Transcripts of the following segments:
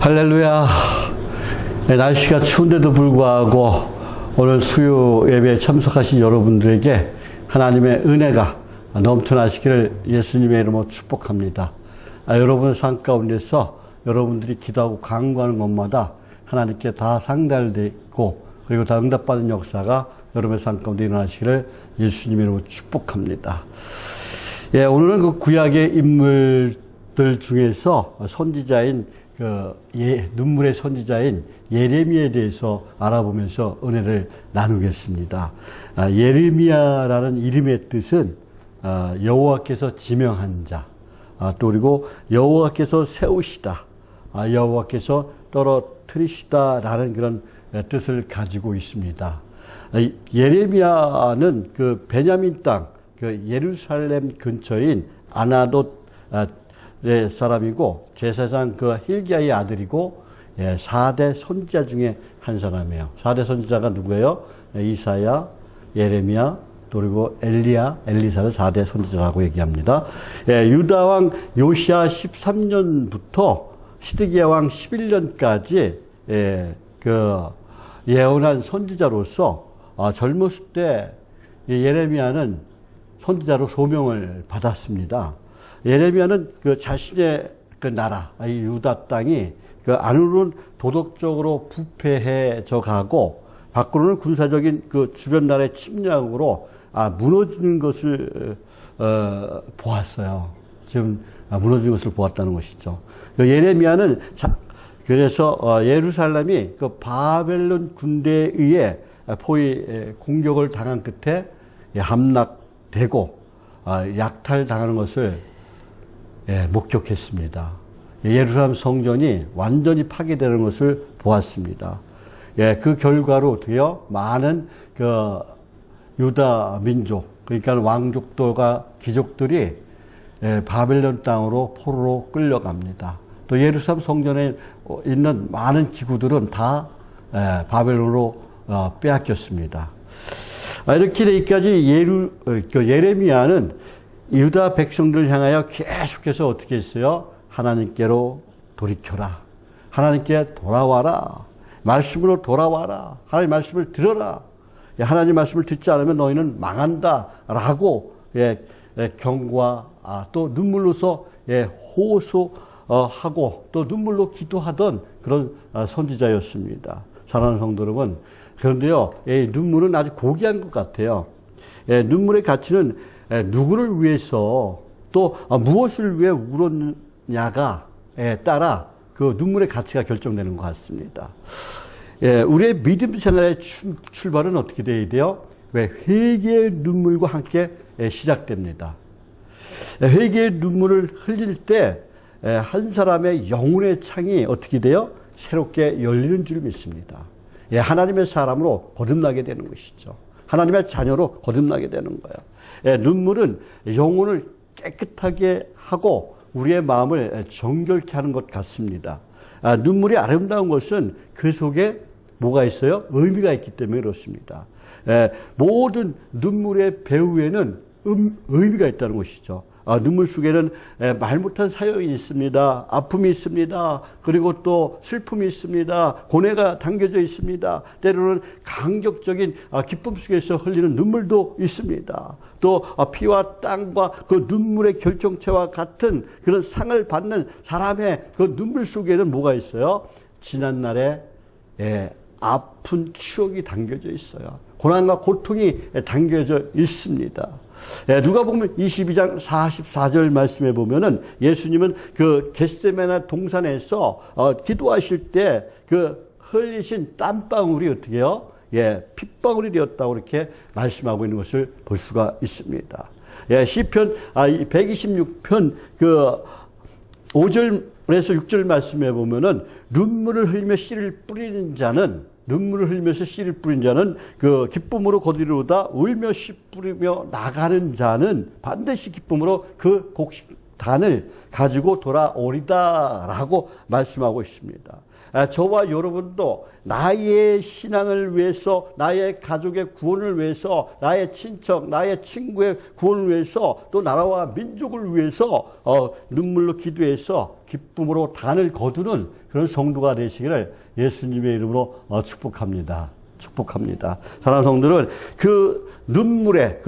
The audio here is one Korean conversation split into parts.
할렐루야. 날씨가 추운데도 불구하고 오늘 수요 예배에 참석하신 여러분들에게 하나님의 은혜가 넘쳐나시기를 예수님의 이름으로 축복합니다. 여러분의 삶 가운데서 여러분들이 기도하고 간구하는 것마다 하나님께 다 상달되고 그리고 다 응답받는 역사가 여러분의 삶 가운데 일어나시기를 예수님의 이름으로 축복합니다. 오늘은 그 구약의 인물들 중에서 선지자인 눈물의 선지자인 예레미야에 대해서 알아보면서 은혜를 나누겠습니다. 예레미야라는 이름의 뜻은 여호와께서 지명한 자, 또 그리고 여호와께서 세우시다, 여호와께서 떨어뜨리시다라는 그런 뜻을 가지고 있습니다. 예레미야는 그 베냐민 땅, 그 예루살렘 근처인 아나돗 사람이고 제사장 그 힐기야의 아들이고 4대 선지자 중에 한 사람이에요. 4대 선지자가 누구예요? 이사야, 예레미야, 그리고 엘리야, 엘리사를 4대 선지자라고 얘기합니다. 유다 왕 요시야 13년부터 시드기야 왕 11년까지 그 예언한 선지자로서 젊었을 때 예레미야는 선지자로 소명을 받았습니다. 예레미야는 그 자신의 그 나라, 이 유다 땅이 그 안으로는 도덕적으로 부패해져 가고 밖으로는 군사적인 그 주변 나라의 침략으로 무너지는 것을 보았어요. 지금 무너지는 것을 보았다는 것이죠. 예레미야는 그래서 예루살렘이 그 바벨론 군대에 의해 공격을 당한 끝에 함락되고 약탈당하는 것을 목격했습니다. 예루살렘 성전이 완전히 파괴되는 것을 보았습니다. 그 결과로 어떻게요? 많은 그 유다 민족, 그러니까 왕족들과 귀족들이 바벨론 땅으로 포로로 끌려갑니다. 또 예루살렘 성전에 있는 많은 기구들은 다 바벨론으로 빼앗겼습니다. 이렇게 되기까지 예레미야는 유다 백성들을 향하여 계속해서 어떻게 했어요? 하나님께로 돌이켜라. 하나님께 돌아와라. 말씀으로 돌아와라. 하나님 말씀을 들어라. 하나님 말씀을 듣지 않으면 너희는 망한다. 라고 경고와 또 눈물로서 호소하고 또 눈물로 기도하던 그런 선지자였습니다. 사랑하는 성도 여러분. 그런데요, 눈물은 아주 고귀한 것 같아요. 눈물의 가치는 누구를 위해서 또 무엇을 위해 울었냐가에 따라 그 눈물의 가치가 결정되는 것 같습니다. 우리의 믿음 생활의 출발은 어떻게 되어야 돼요? 회개의 눈물과 함께 시작됩니다. 회개의 눈물을 흘릴 때 한 사람의 영혼의 창이 어떻게 돼요? 새롭게 열리는 줄 믿습니다. 하나님의 사람으로 거듭나게 되는 것이죠. 하나님의 자녀로 거듭나게 되는 거예요. 눈물은 영혼을 깨끗하게 하고 우리의 마음을 정결케 하는 것 같습니다. 눈물이 아름다운 것은 그 속에 뭐가 있어요? 의미가 있기 때문에 그렇습니다. 모든 눈물의 배후에는 의미가 있다는 것이죠. 눈물 속에는 말 못한 사연이 있습니다. 아픔이 있습니다. 그리고 또 슬픔이 있습니다. 고뇌가 담겨져 있습니다. 때로는 감격적인 기쁨 속에서 흘리는 눈물도 있습니다. 또 피와 땀과 그 눈물의 결정체와 같은 그런 상을 받는 사람의 그 눈물 속에는 뭐가 있어요? 지난날의 아픈 추억이 담겨져 있어요. 고난과 고통이 담겨져 있습니다. 누가복음 22장 44절 말씀에 보면은 예수님은 그 겟세마네 동산에서 기도하실 때 그 흘리신 땀방울이 어떻게 해요? 핏방울이 되었다고 이렇게 말씀하고 있는 것을 볼 수가 있습니다. 시편 126편 그 5절에서 6절 말씀에 보면은 눈물을 흘리며 씨를 뿌리는 자는 눈물을 흘리면서 씨를 뿌린 자는 그 기쁨으로 거두리로다. 울며 씨 뿌리며 나가는 자는 반드시 기쁨으로 그 단을 가지고 돌아오리다라고 말씀하고 있습니다. 저와 여러분도 나의 신앙을 위해서, 나의 가족의 구원을 위해서, 나의 친척, 나의 친구의 구원을 위해서, 또 나라와 민족을 위해서 눈물로 기도해서 기쁨으로 단을 거두는 그런 성도가 되시기를 예수님의 이름으로 축복합니다. 축복합니다. 사랑하는 성도들, 그 눈물의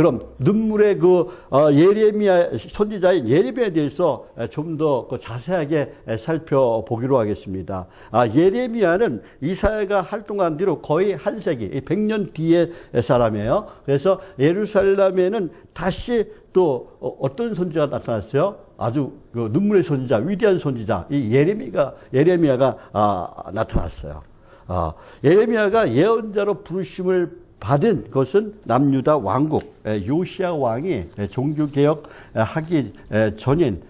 예레미야 선지자인 예레미야에 대해서 좀 더 자세하게 살펴보기로 하겠습니다. 예레미야는 이사야가 활동한 뒤로 거의 한 세기, 100년 뒤의 사람이에요. 그래서 예루살렘에는 다시 또 어떤 선지자가 나타났어요? 아주 그 눈물의 선지자, 위대한 선지자, 이 예레미야가 나타났어요. 예레미야가 예언자로 부르심을 받은 것은 남유다 왕국 요시야 왕이 종교개혁 하기 전인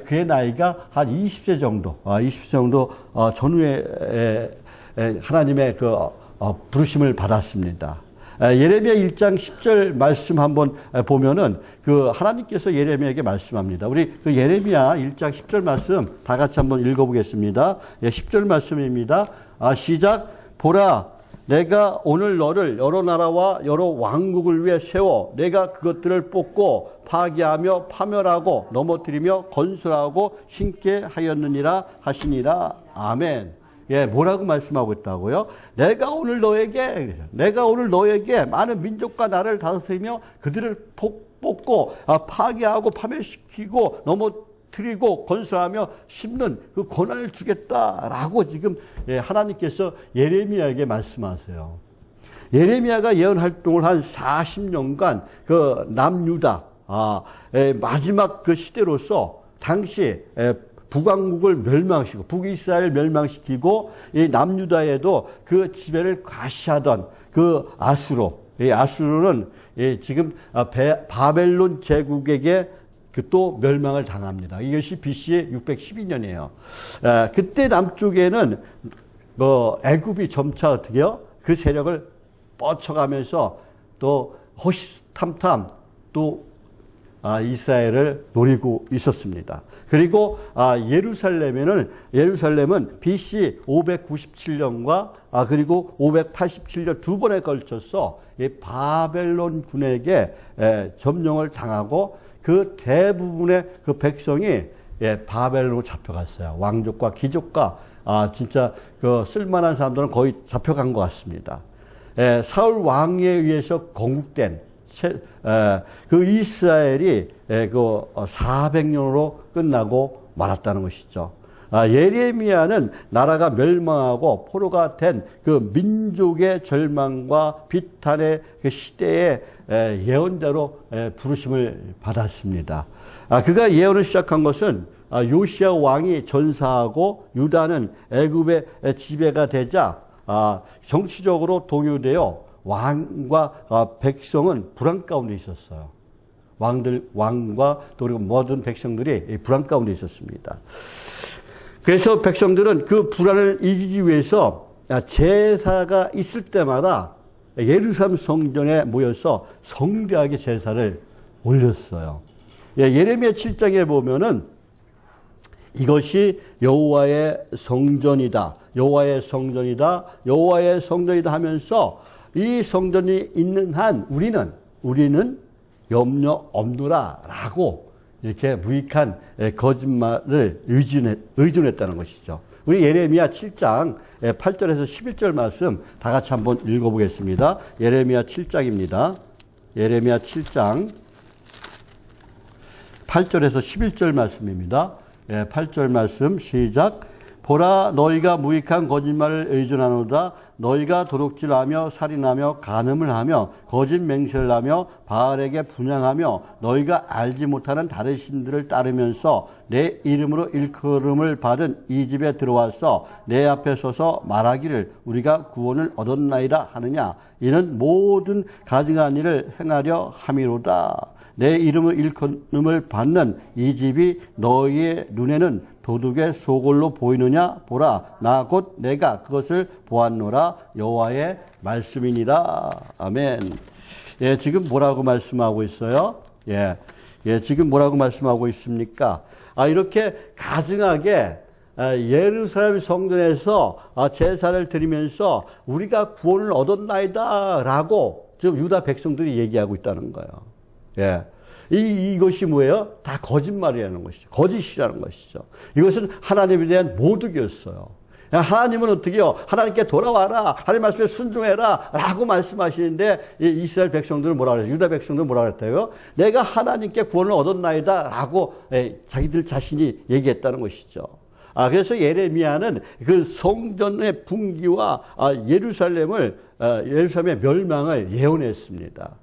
그의 나이가 한 20세 정도 전후에 하나님의 그 부르심을 받았습니다. 예레미야 1장 10절 말씀 한번 보면은 그 하나님께서 예레미야에게 말씀합니다. 우리 그 예레미야 1장 10절 말씀 다 같이 한번 읽어보겠습니다. 10절 말씀입니다. 시작. 보라, 내가 오늘 너를 여러 나라와 여러 왕국을 위해 세워 내가 그것들을 뽑고 파괴하며 파멸하고 넘어뜨리며 건설하고 심게 하였느니라 하시니라. 아멘. 뭐라고 말씀하고 있다고요? 내가 오늘 너에게 많은 민족과 나라를 다스리며 그들을 뽑고 파괴하고 파멸시키고 넘어뜨리고 건설하며 심는 그 권한을 주겠다라고 지금 하나님께서 예레미야에게 말씀하세요. 예레미야가 예언 활동을 한 40년간 그 남유다 마지막 그 시대로서 당시 북왕국을 멸망시키고 북이스라엘 멸망시키고 이 남유다에도 그 지배를 과시하던 그 아수르는 지금 바벨론 제국에게 또 멸망을 당합니다. 이것이 BC 612년이에요. 그때 남쪽에는 애굽이 점차 어떻게요? 그 세력을 뻗쳐가면서 또 호시탐탐 또 이스라엘을 노리고 있었습니다. 그리고 예루살렘은 BC 597년과 그리고 587년 두 번에 걸쳐서 이 바벨론 군에게 점령을 당하고 그 대부분의 그 백성이 바벨론으로 잡혀갔어요. 왕족과 귀족과 진짜 그 쓸만한 사람들은 거의 잡혀간 것 같습니다. 사울 왕에 의해서 건국된 그 이스라엘이 그 400년으로 끝나고 말았다는 것이죠. 예레미야는 나라가 멸망하고 포로가 된 그 민족의 절망과 비탄의 그 시대의 예언자로 부르심을 받았습니다. 그가 예언을 시작한 것은 요시야 왕이 전사하고 유다는 애굽의 지배가 되자 정치적으로 동요되어 왕과 백성은 불안 가운데 있었어요. 왕과 또 그리고 모든 백성들이 불안 가운데 있었습니다. 그래서 백성들은 그 불안을 이기기 위해서 제사가 있을 때마다 예루살렘 성전에 모여서 성대하게 제사를 올렸어요. 예레미야 7장에 보면은 이것이 여호와의 성전이다. 여호와의 성전이다. 여호와의 성전이다 하면서 이 성전이 있는 한 우리는 염려 없노라라고 이렇게 무익한 거짓말을 의존했다는 것이죠. 우리 예레미야 7장 8절에서 11절 말씀 다 같이 한번 읽어보겠습니다. 예레미야 7장입니다. 예레미야 7장 8절에서 11절 말씀입니다. 8절 말씀 시작. 보라, 너희가 무익한 거짓말을 의존하노다. 너희가 도둑질하며 살인하며 간음을 하며 거짓 맹세를 하며 바알에게 분향하며 너희가 알지 못하는 다른 신들을 따르면서 내 이름으로 일컬음을 받은 이 집에 들어와서 내 앞에 서서 말하기를 우리가 구원을 얻었나이다 하느냐. 이는 모든 가증한 일을 행하려 함이로다. 내 이름을 일컬음을 받는 이 집이 너희의 눈에는 도둑의 소굴로 보이느냐? 보라, 나 곧 내가 그것을 보았노라. 여호와의 말씀이니라. 아멘. 지금 뭐라고 말씀하고 있어요? 예, 지금 뭐라고 말씀하고 있습니까? 이렇게 가증하게 예루살렘 성전에서 제사를 드리면서 우리가 구원을 얻었나이다 라고 지금 유다 백성들이 얘기하고 있다는 거예요. 예. 이것이 뭐예요? 다 거짓말이라는 것이죠. 거짓이라는 것이죠. 이것은 하나님에 대한 모독이었어요. 하나님은 어떻게 해요? 하나님께 돌아와라. 하나님 말씀에 순종해라. 라고 말씀하시는데 이스라엘 백성들은 뭐라 그래요? 유다 백성들은 뭐라 그랬다고요? 내가 하나님께 구원을 얻었나이다. 라고 자기들 자신이 얘기했다는 것이죠. 그래서 예레미야는 그 성전의 붕괴와 예루살렘의 멸망을 예언했습니다.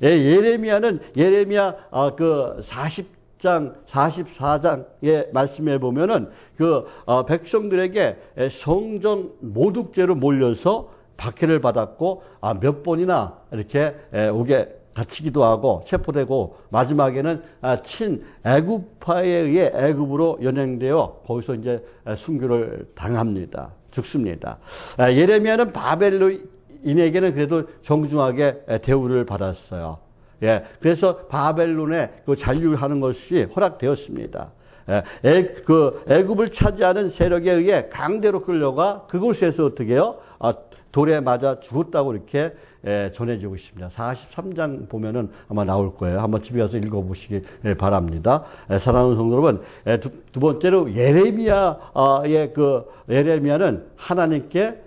예레미야는 예레미야 그 40장, 44장의 말씀에 보면은 그 백성들에게 성전 모독죄로 몰려서 박해를 받았고 몇 번이나 이렇게 옥에 갇히기도 하고 체포되고 마지막에는 친 애굽파에 의해 애굽으로 연행되어 거기서 이제 순교를 당합니다. 죽습니다. 예레미야는 바벨론인에게는 그래도 정중하게 대우를 받았어요. 예, 그래서 바벨론에 그 잔류하는 것이 허락되었습니다. 애굽을 차지하는 세력에 의해 강제로 끌려가 그곳에서 어떻게 해요? 돌에 맞아 죽었다고 이렇게 전해지고 있습니다. 43장 보면은 아마 나올 거예요. 한번 집에 가서 읽어보시기 바랍니다. 사랑하는 성도 여러분, 두 번째로 예레미야는 하나님께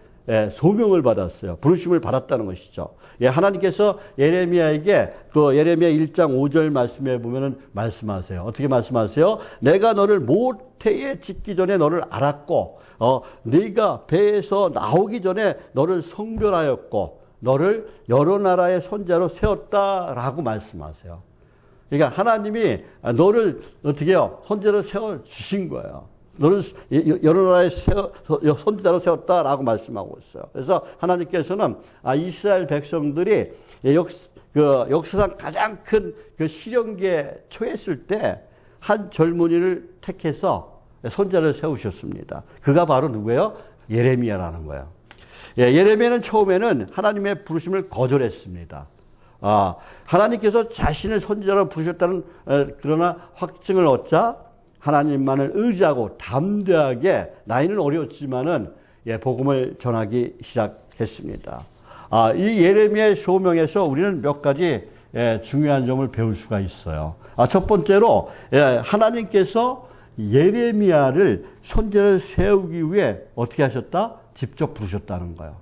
소명을 받았어요. 부르심을 받았다는 것이죠. 하나님께서 예레미야에게 그 예레미야 1장 5절 말씀에 보면은 말씀하세요. 어떻게 말씀하세요? 내가 너를 모태에 짓기 전에 너를 알았고, 네가 배에서 나오기 전에 너를 성별하였고, 너를 여러 나라의 선자로 세웠다라고 말씀하세요. 그러니까 하나님이 너를 어떻게 해요? 선자로 세워 주신 거예요. 너를 여러 나라의 선지자로 세웠다라고 말씀하고 있어요. 그래서 하나님께서는 이스라엘 백성들이 역사상 가장 큰 그 시련기에 처했을 때 한 젊은이를 택해서 선지자를 세우셨습니다. 그가 바로 누구예요? 예레미야라는 거예요. 예레미야는 처음에는 하나님의 부르심을 거절했습니다. 하나님께서 자신을 선지자로 부르셨다는 그러나 확증을 얻자 하나님만을 의지하고 담대하게 나이는 어렸지만은 복음을 전하기 시작했습니다. 이 예레미야의 소명에서 우리는 몇 가지 중요한 점을 배울 수가 있어요. 첫 번째로 하나님께서 예레미야를 선지자를 세우기 위해 어떻게 하셨다? 직접 부르셨다는 거예요.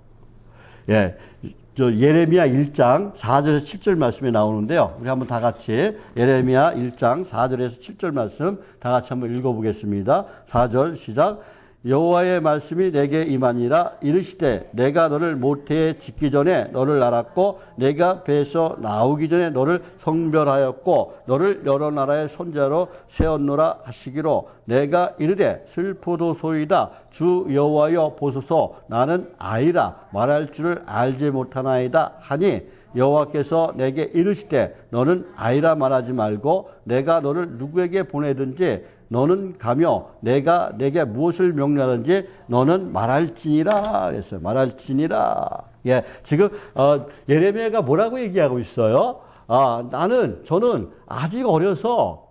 예레미야 1장 4절에서 7절 말씀이 나오는데요. 우리 한번 다 같이 예레미야 1장 4절에서 7절 말씀 다 같이 한번 읽어보겠습니다. 4절 시작. 여호와의 말씀이 내게 임하니라. 이르시되 내가 너를 모태에 짓기 전에 너를 알았고 내가 배에서 나오기 전에 너를 성별하였고 너를 여러 나라의 선자로 세웠노라 하시기로 내가 이르되 슬프도소이다. 주 여호와여 보소서 나는 아이라 말할 줄을 알지 못하나이다 하니 여호와께서 내게 이르시되 너는 아이라 말하지 말고 내가 너를 누구에게 보내든지 너는 가며 내가 내게 무엇을 명령하든지 너는 말할지니라 그랬어요. 말할지니라. 지금 예레미야가 뭐라고 얘기하고 있어요? 저는 아직 어려서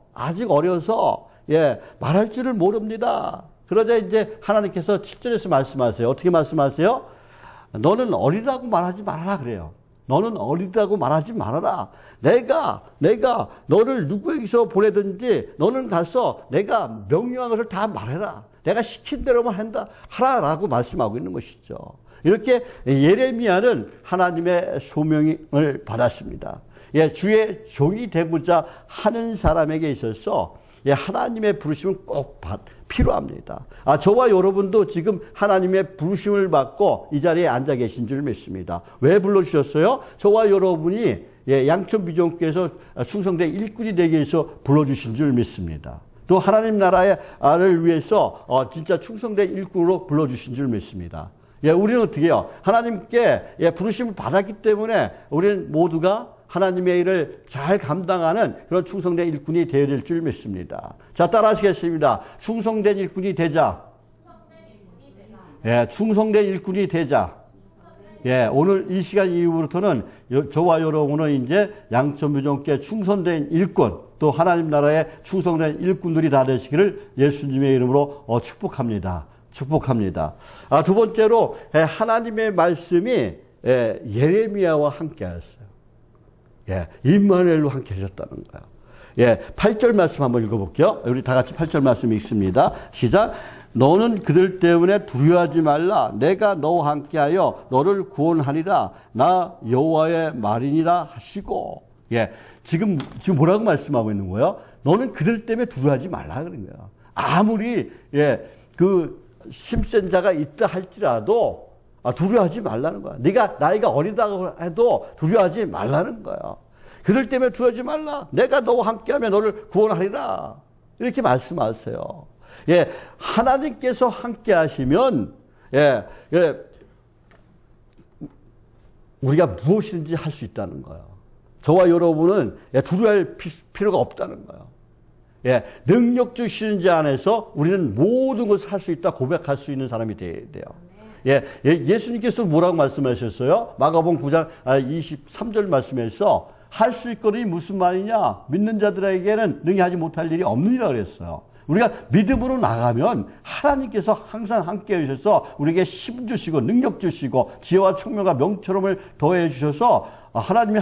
말할 줄을 모릅니다. 그러자 이제 하나님께서 7절에서 말씀하세요. 어떻게 말씀하세요? 너는 어리다고 말하지 말아라 그래요. 너는 어리다고 말하지 말아라. 내가 너를 누구에게서 보내든지 너는 가서 내가 명령한 것을 다 말해라. 내가 시킨 대로만 하라라고 말씀하고 있는 것이죠. 이렇게 예레미야는 하나님의 소명을 받았습니다. 주의 종이 되고자 하는 사람에게 있어서 하나님의 부르심은 꼭 필요합니다. 저와 여러분도 지금 하나님의 부르심을 받고 이 자리에 앉아 계신 줄 믿습니다. 왜 불러주셨어요? 저와 여러분이 양천비전교회에서 충성된 일꾼이 되기 위해서 불러주신 줄 믿습니다. 또 하나님 나라를 위해서 진짜 충성된 일꾼으로 불러주신 줄 믿습니다. 우리는 어떻게 해요? 하나님께 부르심을 받았기 때문에 우리는 모두가 하나님의 일을 잘 감당하는 그런 충성된 일꾼이 되어야 될 줄 믿습니다. 자, 따라하시겠습니다. 충성된 일꾼이 되자. 충성된 일꾼이 되자. 예, 오늘 이 시간 이후부터는 저와 여러분은 이제 양천묘종께 충성된 일꾼, 또 하나님 나라에 충성된 일꾼들이 다 되시기를 예수님의 이름으로 축복합니다. 축복합니다. 두 번째로 하나님의 말씀이 예레미야와 함께 하였어요. 예, 임마누엘로 함께 하셨다는 거예요. 예, 8절 말씀 한번 읽어볼게요. 우리 다 같이 8절 말씀 읽습니다. 시작. 너는 그들 때문에 두려워하지 말라. 내가 너와 함께하여 너를 구원하리라. 나 여호와의 말이니라 하시고. 예, 지금 뭐라고 말씀하고 있는 거예요? 너는 그들 때문에 두려워하지 말라 그런 거예요. 아무리 그 심센 자가 있다 할지라도 두려워하지 말라는 거야. 네가 나이가 어리다고 해도 두려워하지 말라는 거야. 그들 때문에 두려워하지 말라. 내가 너와 함께하면 너를 구원하리라. 이렇게 말씀하세요. 예, 하나님께서 함께하시면 우리가 무엇이든지 할 수 있다는 거예요. 저와 여러분은 두려워할 필요가 없다는 거예요. 예, 능력 주시는 자 안에서 우리는 모든 것을 할 수 있다 고백할 수 있는 사람이 돼야 돼요. 예, 예수님께서 뭐라고 말씀하셨어요? 마가복음 9장 23절 말씀에서 할 수 있거니 무슨 말이냐? 믿는 자들에게는 능히 하지 못할 일이 없느니라 그랬어요. 우리가 믿음으로 나가면 하나님께서 항상 함께 해주셔서 우리에게 힘 주시고 능력 주시고 지혜와 청명과 명철음을 더해 주셔서 하나님이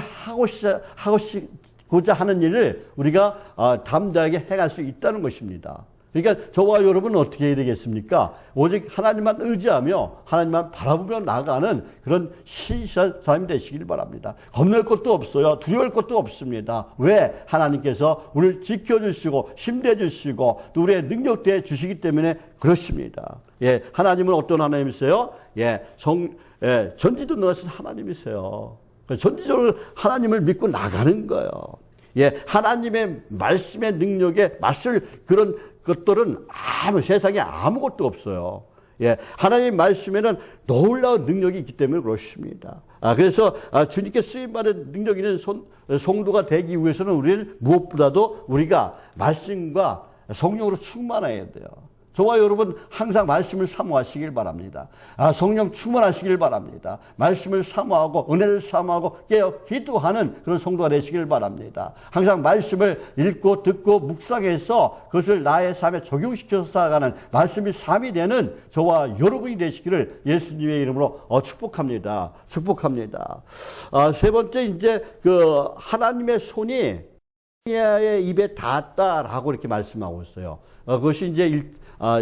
하고자 하는 일을 우리가 담대하게 행할 수 있다는 것입니다. 그러니까 저와 여러분은 어떻게 해야 되겠습니까? 오직 하나님만 의지하며 하나님만 바라보며 나가는 그런 신실한 사람이 되시길 바랍니다. 겁낼 것도 없어요. 두려울 것도 없습니다. 왜? 하나님께서 우리를 지켜주시고 힘내주시고 또 우리의 능력대 주시기 때문에 그렇습니다. 예, 하나님은 어떤 하나님이세요? 전지도 능하신 하나님이세요. 전지적으로 하나님을 믿고 나가는 거예요. 예, 하나님의 말씀의 능력에 맞설 그런 것들은 세상에 아무것도 없어요. 예, 하나님 말씀에는 놀라운 능력이 있기 때문에 그렇습니다. 그래서 주님께 쓰임받은 능력 있는 성도가 되기 위해서는 우리는 무엇보다도 우리가 말씀과 성령으로 충만해야 돼요. 저와 여러분 항상 말씀을 사모하시길 바랍니다. 성령 충만하시길 바랍니다. 말씀을 사모하고 은혜를 사모하고 깨어 기도하는 그런 성도가 되시길 바랍니다. 항상 말씀을 읽고 듣고 묵상해서 그것을 나의 삶에 적용시켜서 살아가는 말씀이 삶이 되는 저와 여러분이 되시기를 예수님의 이름으로 축복합니다. 축복합니다. 세 번째 이제 그 하나님의 손이 예레미야의 입에 닿았다라고 이렇게 말씀하고 있어요. 그것이 이제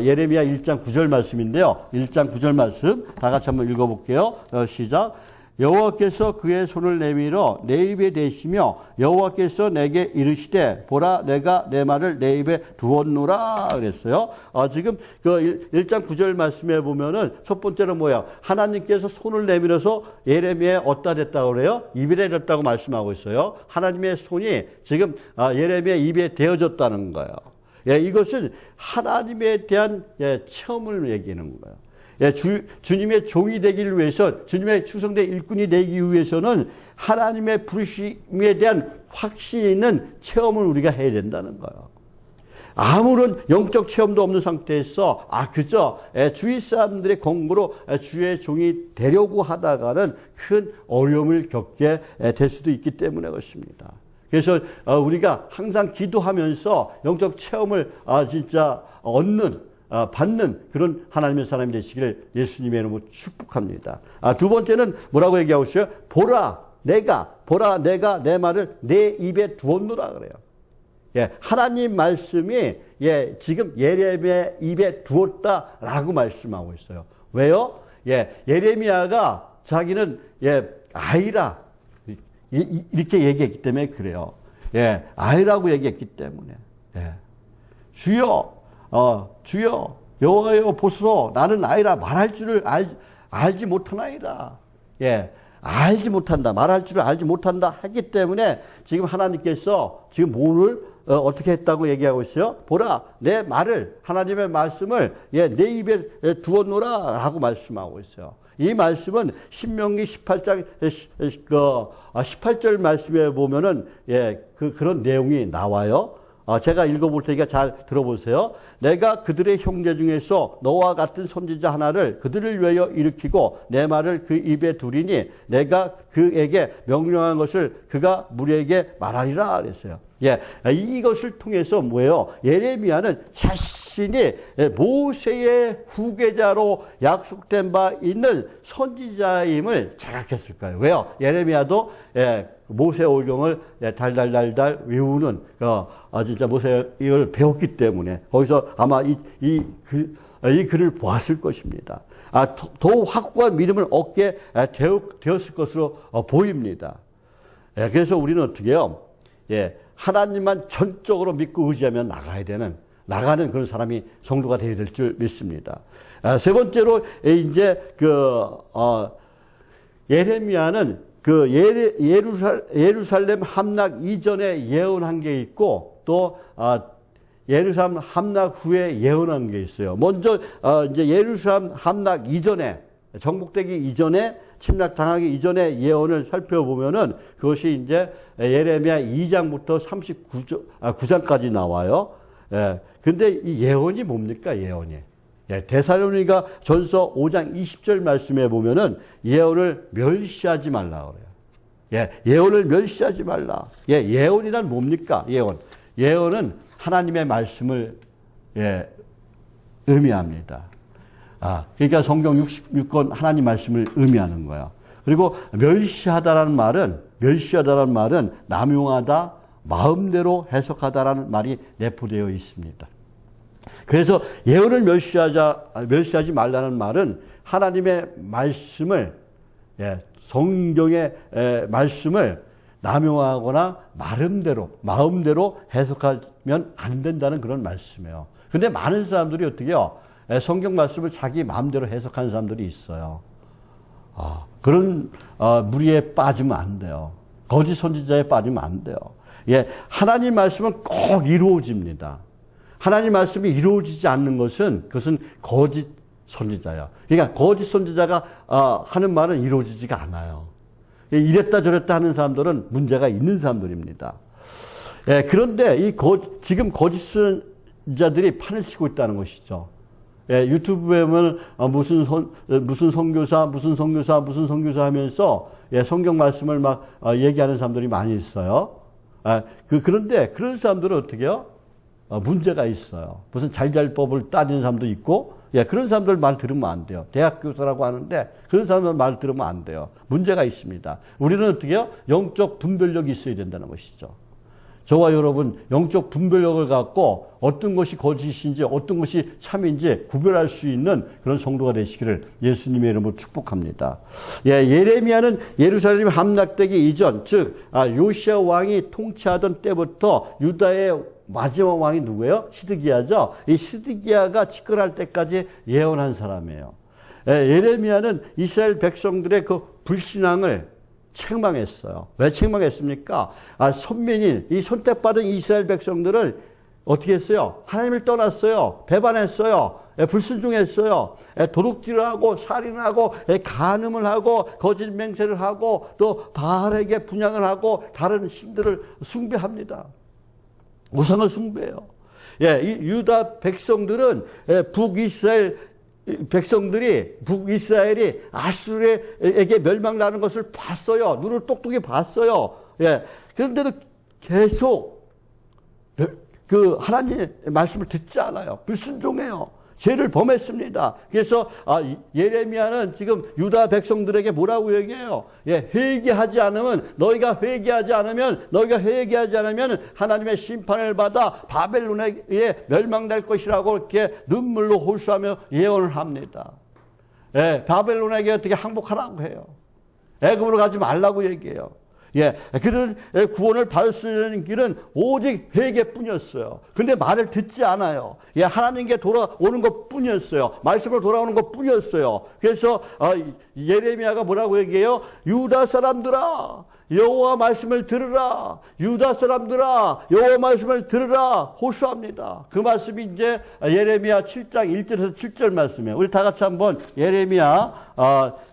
예레미야 1장 9절 말씀인데요. 1장 9절 말씀 다 같이 한번 읽어볼게요. 시작. 여호와께서 그의 손을 내밀어 내 입에 대시며 여호와께서 내게 이르시되 보라 내가 내 말을 내 입에 두었노라 그랬어요. 지금 그 1장 9절 말씀에 보면은 첫 번째는 뭐야? 하나님께서 손을 내밀어서 예레미야에 어디다 댔다고 그래요? 입에 대었다고 말씀하고 있어요. 하나님의 손이 지금 예레미야 입에 대어졌다는 거예요. 예, 이것은 하나님에 대한 체험을 얘기하는 거예요. 예, 주님의 종이 되기를 위해서, 주님의 충성된 일꾼이 되기 위해서는 하나님의 부르심에 대한 확신이 있는 체험을 우리가 해야 된다는 거예요. 아무런 영적 체험도 없는 상태에서 그저 주위 사람들의 공부로 주의 종이 되려고 하다가는 큰 어려움을 겪게 될 수도 있기 때문에 그렇습니다. 그래서 우리가 항상 기도하면서 영적 체험을 진짜 받는 그런 하나님의 사람이 되시기를 예수님의 이름으로 축복합니다. 두 번째는 뭐라고 얘기하고 있어요? 보라 내가 내 말을 내 입에 두었노라 그래요. 예, 하나님 말씀이 지금 예레미야 입에 두었다라고 말씀하고 있어요. 왜요? 예레미야가 자기는 아이라 이렇게 얘기했기 때문에 그래요. 아이라고 얘기했기 때문에. 주여 여호와여 보소서 나는 아이라 말할 줄을 알지 못하나이다. 알지 못한다. 말할 줄을 알지 못한다 하기 때문에 지금 하나님께서 지금 뭐를 어떻게 했다고 얘기하고 있어요? 보라 내 말을 하나님의 말씀을 내 입에 두었노라 하고 말씀하고 있어요. 이 말씀은 신명기 18장 18절 말씀에 보면은 그런 내용이 나와요. 제가 읽어볼 테니까 잘 들어보세요. 내가 그들의 형제 중에서 너와 같은 선지자 하나를 그들을 위하여 일으키고 내 말을 그 입에 두리니 내가 그에게 명령한 것을 그가 무리에게 말하리라 그랬어요. 예, 이것을 통해서 뭐예요? 예레미야는 자신이 모세의 후계자로 약속된 바 있는 선지자임을 자각했을 거예요. 왜요? 예레미야도 모세 오경을 달달달달 외우는 진짜 모세를 배웠기 때문에 거기서 아마 이 글을 보았을 것입니다. 더 확고한 믿음을 얻게 되었을 것으로 보입니다. 그래서 우리는 어떻게 해요? 하나님만 전적으로 믿고 의지하면 나가는 그런 사람이 성도가 되어야 될 줄 믿습니다. 세 번째로 이제 예레미야는 예루살렘 함락 이전에 예언한 게 있고 또 예루살렘 함락 후에 예언한 게 있어요. 먼저 이제 예루살렘 함락 이전에 정복되기 이전에 침략당하기 이전에 예언을 살펴보면은 그것이 이제 예레미야 2장부터 39장까지 나와요. 근데 이 예언이 뭡니까? 예언이. 데살로니가 전서 5장 20절 말씀에 보면은 예언을 멸시하지 말라 그래요. 예언을 멸시하지 말라. 예언이란 뭡니까? 예언은 하나님의 말씀을 의미합니다. 그러니까 성경 66권 하나님 말씀을 의미하는 거예요. 그리고 멸시하다라는 말은 남용하다, 마음대로 해석하다라는 말이 내포되어 있습니다. 그래서 예언을 멸시하지 말라는 말은 하나님의 말씀을, 성경의 말씀을 남용하거나 마음대로 해석하면 안 된다는 그런 말씀이에요. 근데 많은 사람들이 어떻게 해요? 성경 말씀을 자기 마음대로 해석하는 사람들이 있어요. 그런 무리에 빠지면 안 돼요. 거짓 선지자에 빠지면 안 돼요. 하나님 말씀은 꼭 이루어집니다. 하나님 말씀이 이루어지지 않는 그것은 거짓 선지자야. 그러니까 거짓 선지자가 하는 말은 이루어지지가 않아요. 이랬다 저랬다 하는 사람들은 문제가 있는 사람들입니다. 그런데 지금 거짓 선지자들이 판을 치고 있다는 것이죠. 유튜브에 보면 무슨 선교사 하면서 성경 말씀을 막 얘기하는 사람들이 많이 있어요. 그런데 그런 사람들은 어떻게 해요? 문제가 있어요. 무슨 잘잘법을 따지는 사람도 있고, 그런 사람들 말 들으면 안 돼요. 대학 교사라고 하는데 그런 사람들 말 들으면 안 돼요. 문제가 있습니다. 우리는 어떻게 해요? 영적 분별력이 있어야 된다는 것이죠. 저와 여러분 영적 분별력을 갖고 어떤 것이 거짓인지 어떤 것이 참인지 구별할 수 있는 그런 성도가 되시기를 예수님의 이름으로 축복합니다. 예레미야는 예루살렘 함락되기 이전, 즉 요시야 왕이 통치하던 때부터 유다의 마지막 왕이 누구예요? 시드기야죠. 이 시드기야가 집권할 때까지 예언한 사람이에요. 예레미야는 이스라엘 백성들의 그 불신앙을 책망했어요. 왜 책망했습니까? 선민인, 이 선택받은 이스라엘 백성들은 어떻게 했어요? 하나님을 떠났어요. 배반했어요. 불순종했어요. 도둑질을 하고 살인을 하고 간음을 하고 거짓 맹세를 하고 또 바알에게 분향을 하고 다른 신들을 숭배합니다. 우상을 숭배해요. 이 유다 백성들은 북이스라엘이 아수르에게 멸망나는 것을 봤어요. 눈을 똑똑히 봤어요. 그런데도 계속 그 하나님의 말씀을 듣지 않아요. 불순종해요. 죄를 범했습니다. 그래서 예레미야는 지금 유다 백성들에게 뭐라고 얘기해요? 회개하지 않으면 너희가 회개하지 않으면 하나님의 심판을 받아 바벨론에 멸망될 것이라고 이렇게 눈물로 호소하며 예언을 합니다. 바벨론에게 어떻게 항복하라고 해요. 애굽으로 가지 말라고 얘기해요. 그런 구원을 받을 수 있는 길은 오직 회개뿐이었어요. 근데 말을 듣지 않아요. 하나님께 돌아오는 것 뿐이었어요. 말씀으로 돌아오는 것 뿐이었어요. 그래서 예레미야가 뭐라고 얘기해요? 유다 사람들아, 여호와 말씀을 들으라. 유다 사람들아, 여호와 말씀을 들으라. 호소합니다. 그 말씀이 이제 예레미야 7장 1절에서 7절 말씀이에요. 우리 다 같이 한번 예레미야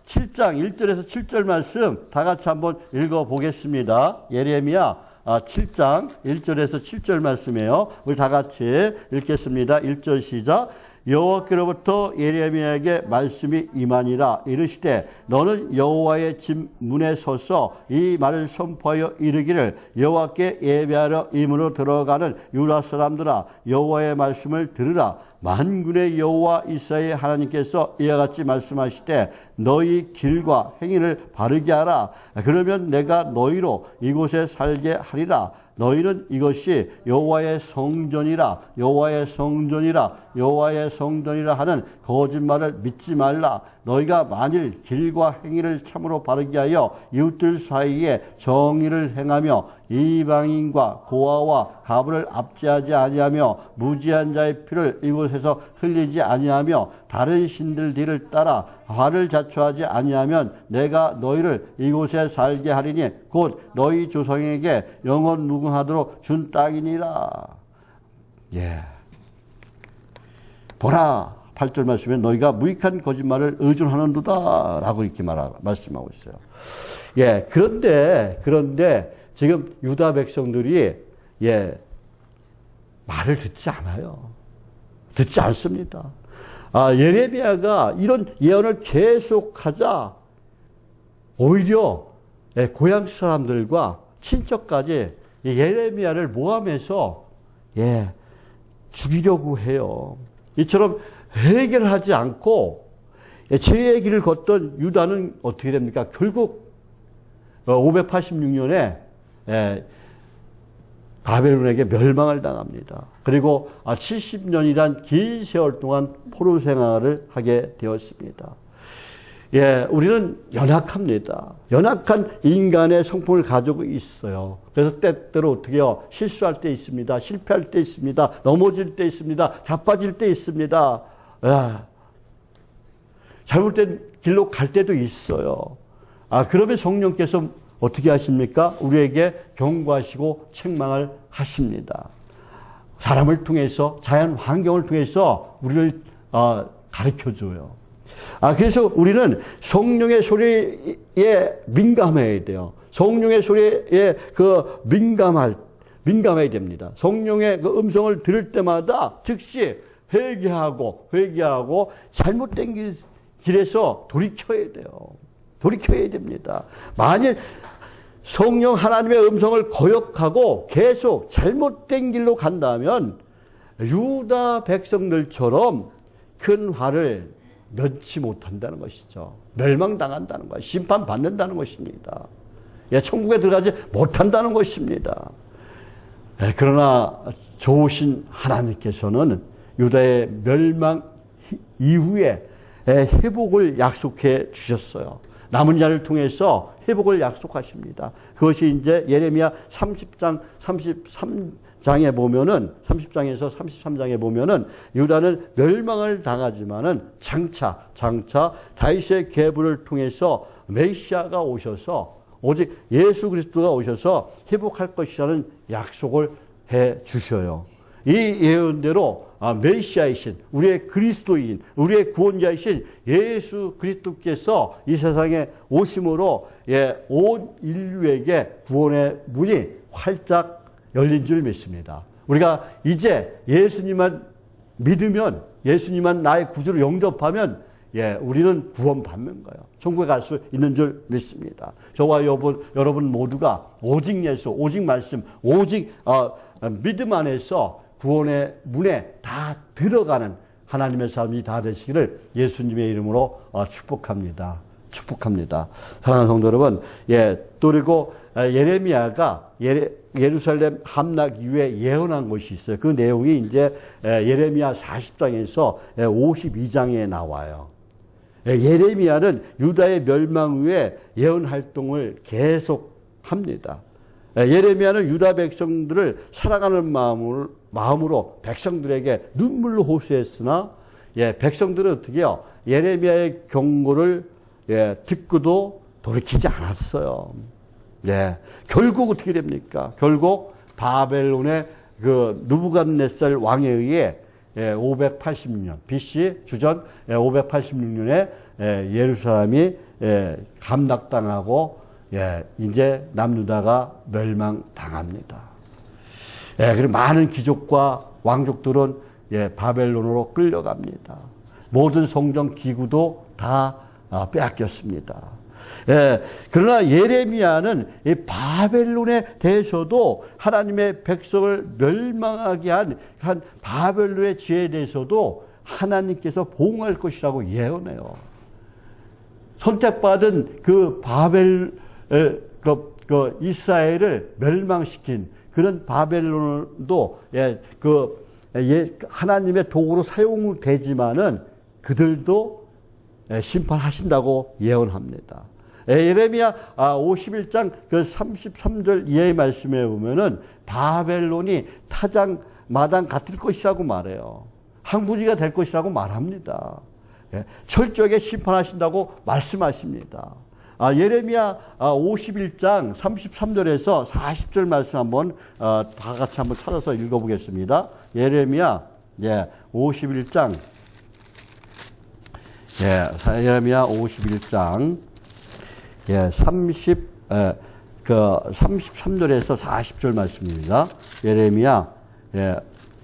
7장 1절에서 7절 말씀 다 같이 한번 읽어보겠습니다. 예레미야 7장 1절에서 7절 말씀이에요. 우리 다 같이 읽겠습니다. 1절 시작. 여호와께로부터 예레미야에게 말씀이 임하니라. 이르시되 너는 여호와의 집 문에 서서 이 말을 선포하여 이르기를 여호와께 예배하러 임으로 들어가는 유다 사람들아 여호와의 말씀을 들으라. 만군의 여호와 이스라엘 하나님께서 이와 같이 말씀하시되 너희 길과 행위를 바르게 하라. 그러면 내가 너희로 이곳에 살게 하리라. 너희는 이것이 여호와의 성전이라 여호와의 성전이라 여호와의 성전이라 하는 거짓말을 믿지 말라. 너희가 만일 길과 행위를 참으로 바르게 하여 이웃들 사이에 정의를 행하며 이방인과 고아와 가부를 압제하지 아니하며 무지한 자의 피를 이곳에서 흘리지 아니하며 다른 신들 뒤를 따라 화를 자초하지 아니하면 내가 너희를 이곳에 살게 하리니 곧 너희 조상에게 영원 무궁하도록 준 땅이니라. 예. 보라. 8절 말씀에 너희가 무익한 거짓말을 의존하는도다 라고 이렇게 말씀하고 있어요. 예. 그런데 지금 유다 백성들이 말을 듣지 않아요. 듣지 않습니다. 예레미야가 이런 예언을 계속하자 오히려 고향 사람들과 친척까지 예레미야를 모함해서 죽이려고 해요. 이처럼 해결하지 않고 죄의 길을 걷던 유다는 어떻게 됩니까? 결국 586년에 바벨론에게 멸망을 당합니다. 그리고 70년이란 긴 세월 동안 포로 생활을 하게 되었습니다. 우리는 연약합니다. 연약한 인간의 성품을 가지고 있어요. 그래서 때때로 어떻게 해요? 실수할 때 있습니다. 실패할 때 있습니다. 넘어질 때 있습니다. 자빠질 때 있습니다. 잘못된 길로 갈 때도 있어요. 그러면 성령께서 어떻게 하십니까? 우리에게 경고하시고 책망을 하십니다. 사람을 통해서, 자연 환경을 통해서 우리를 가르쳐줘요. 그래서 우리는 성령의 소리에 민감해야 돼요. 성령의 소리에 민감해야 됩니다. 성령의 그 음성을 들을 때마다 즉시 회개하고 잘못된 길에서 돌이켜야 돼요. 돌이켜야 됩니다. 만일 성령 하나님의 음성을 거역하고 계속 잘못된 길로 간다면 유다 백성들처럼 큰 화를 면치 못한다는 것이죠. 멸망당한다는 것이죠. 심판받는다는 것입니다. 천국에 들어가지 못한다는 것입니다. 그러나 좋으신 하나님께서는 유다의 멸망 이후에 회복을 약속해 주셨어요. 남은 자를 통해서 회복을 약속하십니다. 그것이 이제 예레미야 30장 33장에 보면은 30장에서 33장에 보면은 유다는 멸망을 당하지만은 장차 다윗의 계보를 통해서 메시아가 오셔서 오직 예수 그리스도가 오셔서 회복할 것이라는 약속을 해 주셔요. 이 예언대로 메시아이신 우리의 그리스도인, 우리의 구원자이신 예수 그리스도께서 이 세상에 오심으로 온 인류에게 구원의 문이 활짝 열린 줄 믿습니다. 우리가 이제 예수님만 믿으면, 예수님만 나의 구주로 영접하면 우리는 구원받는 거예요. 천국에 갈 수 있는 줄 믿습니다. 저와 여러분 모두가 오직 예수, 오직 말씀, 오직 믿음 안에서 구원의 문에 다 들어가는 하나님의 삶이 다 되시기를 예수님의 이름으로 축복합니다. 사랑하는 성도 여러분, 또 그리고 예레미야가 예루살렘 함락 이후에 예언한 것이 있어요. 그 내용이 이제 예레미야 40장에서 52장에 나와요. 예레미야는 유다의 멸망 후에 예언 활동을 계속합니다. 예레미야는 유다 백성들을 사랑하는 마음으로 백성들에게 눈물로 호소했으나 백성들은 어떻게 해요? 예레미야의 경고를 듣고도 돌이키지 않았어요. 결국 어떻게 됩니까? 결국 바벨론의 그 느부갓네살 왕에 의해 586년 BC 주전 586년에 예루살렘이 함락당하고 이제 남유다가 멸망당합니다. 그리고 많은 귀족과 왕족들은 바벨론으로 끌려갑니다. 모든 성전 기구도 다 빼앗겼습니다. 그러나 예레미야는 이 바벨론에 대해서도 하나님의 백성을 멸망하게 한 바벨론의 죄에 대해서도 하나님께서 보응할 것이라고 예언해요. 선택받은 그 이스라엘을 멸망시킨 그런 바벨론도 하나님의 도구로 사용되지만은 그들도 심판하신다고 예언합니다. 예레미야 51장 그 33절 이하의 말씀에 보면은 바벨론이 타작 마당 같을 것이라고 말해요. 항구지가 될 것이라고 말합니다. 철저하게 심판하신다고 말씀하십니다. 예레미야 51장 33절에서 40절 말씀 한번 다 같이 한번 찾아서 읽어보겠습니다. 예레미야 51장 예레미야 51장 33절에서 40절 말씀입니다. 예레미야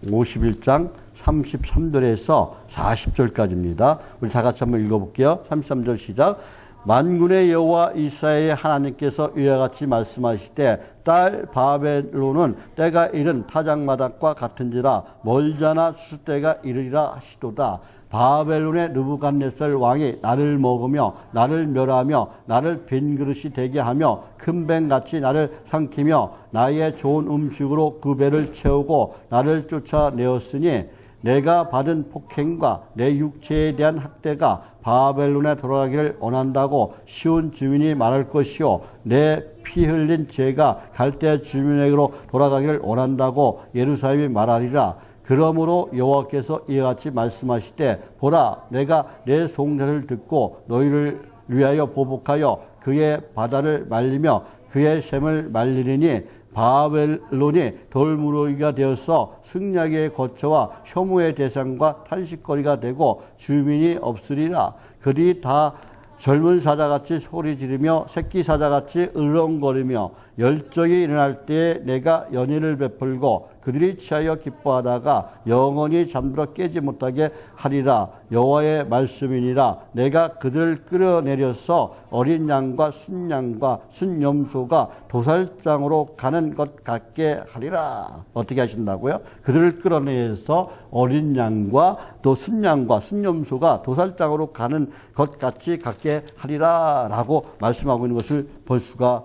51장 33절에서 40절까지입니다. 우리 다 같이 한번 읽어볼게요. 33절 시작. 만군의 여호와 이스라엘의 하나님께서 이와 같이 말씀하시되 딸 바벨론은 때가 이른 타작마당과 같은지라 멀잖아 추수 때가 이르리라 하시도다. 바벨론의 느부갓네살 왕이 나를 먹으며 나를 멸하며 나를 빈 그릇이 되게 하며 큰 뱀같이 나를 삼키며 나의 좋은 음식으로 그 배를 채우고 나를 쫓아내었으니 내가 받은 폭행과 내 육체에 대한 학대가 바벨론에 돌아가기를 원한다고 시온 주민이 말할 것이요 내 피 흘린 죄가 갈대 주민에게로 돌아가기를 원한다고 예루살렘이 말하리라. 그러므로 여호와께서 이와 같이 말씀하시되 보라 내가 내 송사를 듣고 너희를 위하여 보복하여 그의 바다를 말리며 그의 샘을 말리리니 바벨론이 돌무더기가 되어서 승략의 거처와 혐오의 대상과 탄식거리가 되고 주민이 없으리라. 그들이 다 젊은 사자같이 소리 지르며 새끼 사자같이 으렁거리며 열정이 일어날 때에 내가 연희를 베풀고 그들이 취하여 기뻐하다가 영원히 잠들어 깨지 못하게 하리라. 여호와의 말씀이니라. 내가 그들을 끌어내려서 어린 양과 순양과 순염소가 도살장으로 가는 것 같게 하리라. 어떻게 하신다고요? 그들을 끌어내려서 어린 양과 또 순양과 순염소가 도살장으로 가는 것 같이 갖게 하리라 라고 말씀하고 있는 것을 볼 수가